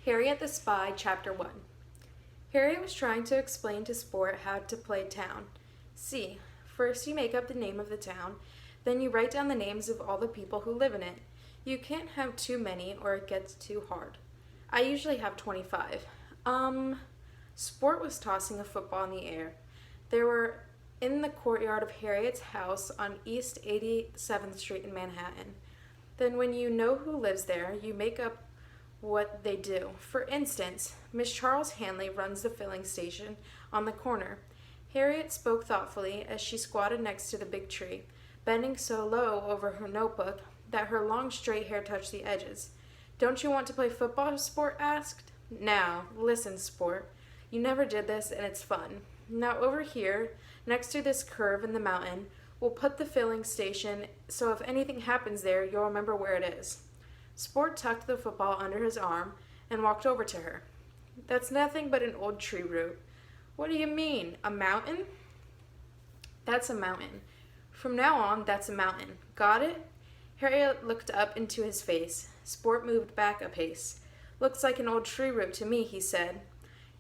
Harriet the Spy, Chapter 1. Harriet was trying to explain to Sport how to play town. See, first you make up the name of the town, then you write down the names of all the people who live in it. You can't have too many or it gets too hard. I usually have 25. Sport was tossing a football in the air. They were in the courtyard of Harriet's house on East 87th Street in Manhattan. Then when you know who lives there, you make up what they do. For instance, Miss Charles Hanley runs the filling station on the corner. Harriet spoke thoughtfully as she squatted next to the big tree, bending so low over her notebook that her long straight hair touched the edges. Don't you want to play football? Sport asked. Now, listen, Sport. You never did this and it's fun. Now over here, next to this curve in the mountain, we'll put the filling station so if anything happens there, you'll remember where it is. Sport tucked the football under his arm and walked over to her. That's nothing but an old tree root. What do you mean, a mountain? That's a mountain. From now on, that's a mountain. Got it? Harriet looked up into his face. Sport moved back a pace. Looks like an old tree root to me, he said.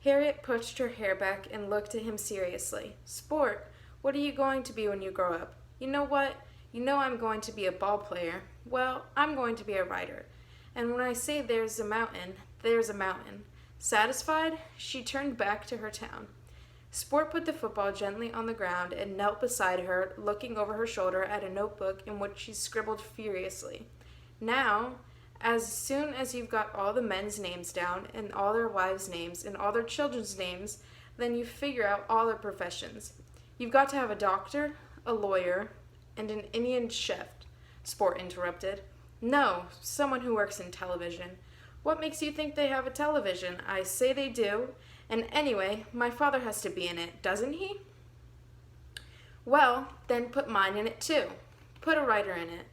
Harriet pushed her hair back and looked at him seriously. Sport, what are you going to be when you grow up? You know what? You know I'm going to be a ball player. Well, I'm going to be a writer. And when I say there's a mountain, there's a mountain. Satisfied? She turned back to her town. Sport put the football gently on the ground and knelt beside her, looking over her shoulder at a notebook in which she scribbled furiously. Now, as soon as you've got all the men's names down, and all their wives' names, and all their children's names, then you figure out all their professions. You've got to have a doctor, a lawyer, and an Indian chef, Sport interrupted. No, someone who works in television. What makes you think they have a television? I say they do. And anyway, my father has to be in it, doesn't he? Well, then put mine in it too. Put a writer in it.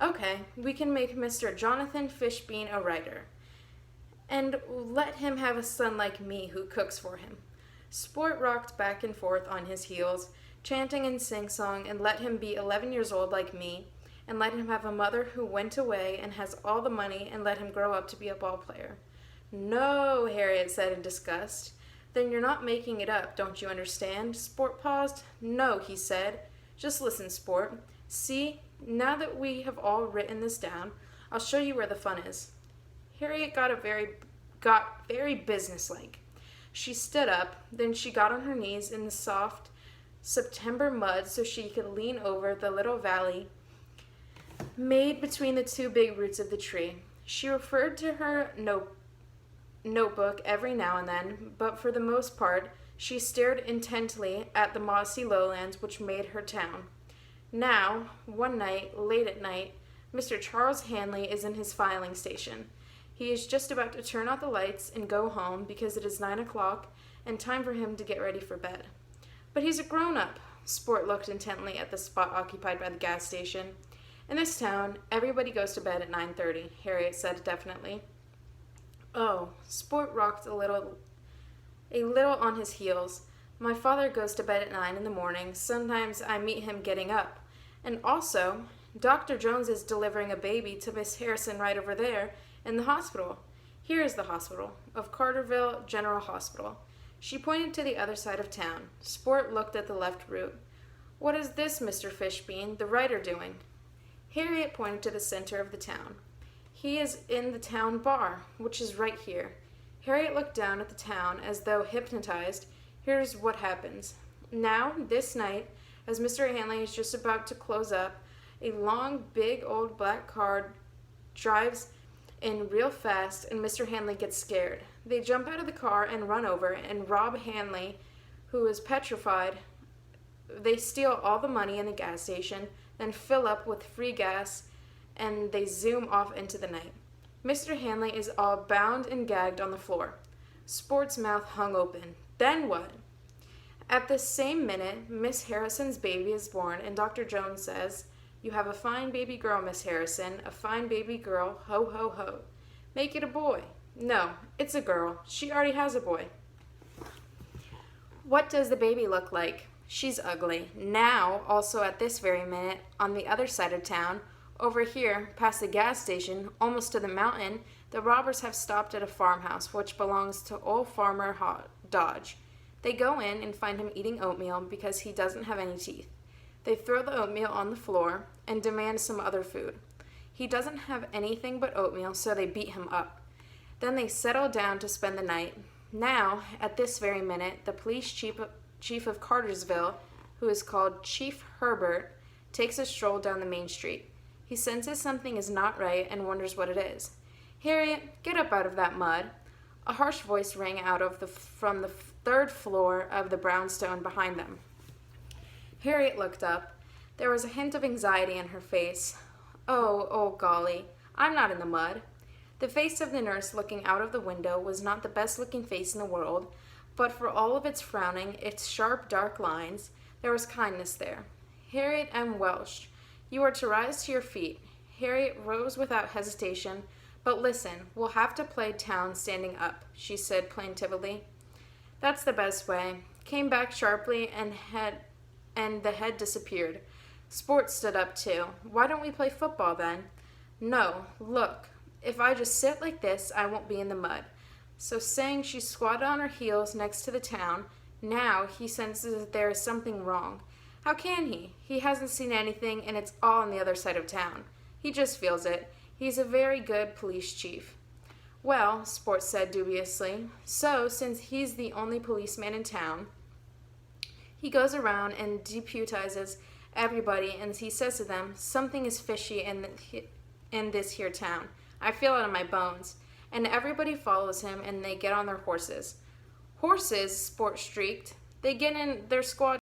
Okay, we can make Mr. Jonathan Fishbean a writer. And let him have a son like me who cooks for him. Sport rocked back and forth on his heels, chanting and sing-song, and let him be 11 years old like me, and let him have a mother who went away and has all the money, and let him grow up to be a ball player. No, Harriet said in disgust. Then you're not making it up, don't you understand? Sport paused. No, he said. Just listen, Sport. See, now that we have all written this down, I'll show you where the fun is. Harriet got very businesslike. She stood up, then she got on her knees in the soft September mud so she could lean over the little valley made between the two big roots of the tree. She referred to her notebook every now and then, but for the most part, she stared intently at the mossy lowlands which made her town. Now, one night, late at night, Mr. Charles Hanley is in his filing station. He is just about to turn out the lights and go home because it is 9 o'clock and time for him to get ready for bed. But he's a grown-up. Sport looked intently at the spot occupied by the gas station. In this town, everybody goes to bed at 9:30, Harriet said definitely. Oh, Sport rocked a little on his heels. My father goes to bed at 9 in the morning. Sometimes I meet him getting up. And also, Dr. Jones is delivering a baby to Miss Harrison right over there in the hospital. Here is the hospital, of Carterville General Hospital. She pointed to the other side of town. Sport looked at the left route. What is this, Mr. Fishbean, the writer, doing? Harriet pointed to the center of the town. He is in the town bar, which is right here. Harriet looked down at the town as though hypnotized. Here's what happens. Now, this night, as Mr. Hanley is just about to close up, a long, big, old black car drives in real fast, and Mr. Hanley gets scared. They jump out of the car and run over and rob Hanley, who is petrified. They steal all the money in the gas station, then fill up with free gas, and they zoom off into the night. Mr. Hanley is all bound and gagged on the floor. Sport's mouth hung open. Then what? At the same minute, Miss Harrison's baby is born, and Dr. Jones says, You have a fine baby girl, Miss Harrison, a fine baby girl, ho, ho, ho. Make it a boy. No, it's a girl. She already has a boy. What does the baby look like? She's ugly. Now, also at this very minute, on the other side of town, over here, past the gas station, almost to the mountain, The robbers have stopped at a farmhouse which belongs to old Farmer Dodge. They go in and find him eating oatmeal because he doesn't have any teeth. They throw the oatmeal on the floor and demand some other food. He doesn't have anything but oatmeal, so they beat him up. Then they settle down to spend the night. Now, at this very minute, the police chief of Cartersville, who is called Chief Herbert, takes a stroll down the main street. He senses something is not right and wonders what it is. "Harriet, get up out of that mud." A harsh voice rang out from the third floor of the brownstone behind them. Harriet looked up. There was a hint of anxiety in her face. Oh, golly, I'm not in the mud." The face of the nurse looking out of the window was not the best-looking face in the world, but for all of its frowning, its sharp, dark lines, there was kindness there. "Harriet M. Welsh, you are to rise to your feet." Harriet rose without hesitation. "But listen, we'll have to play town standing up," she said plaintively. "That's the best way." Came back sharply and the head disappeared. Sport stood up too. "Why don't we play football then?" "No, look. If I just sit like this, I won't be in the mud." So saying, she squatted on her heels next to the town. Now he senses that there is something wrong. How can he? He hasn't seen anything, and it's all on the other side of town. He just feels it. He's a very good police chief. "Well," Sport said dubiously, "so since he's the only policeman in town, he goes around and deputizes everybody, and he says to them, 'Something is fishy in this here town. I feel it in my bones.' And everybody follows him, and they get on their horses." "Horses?" Sport shrieked. "They get in their squad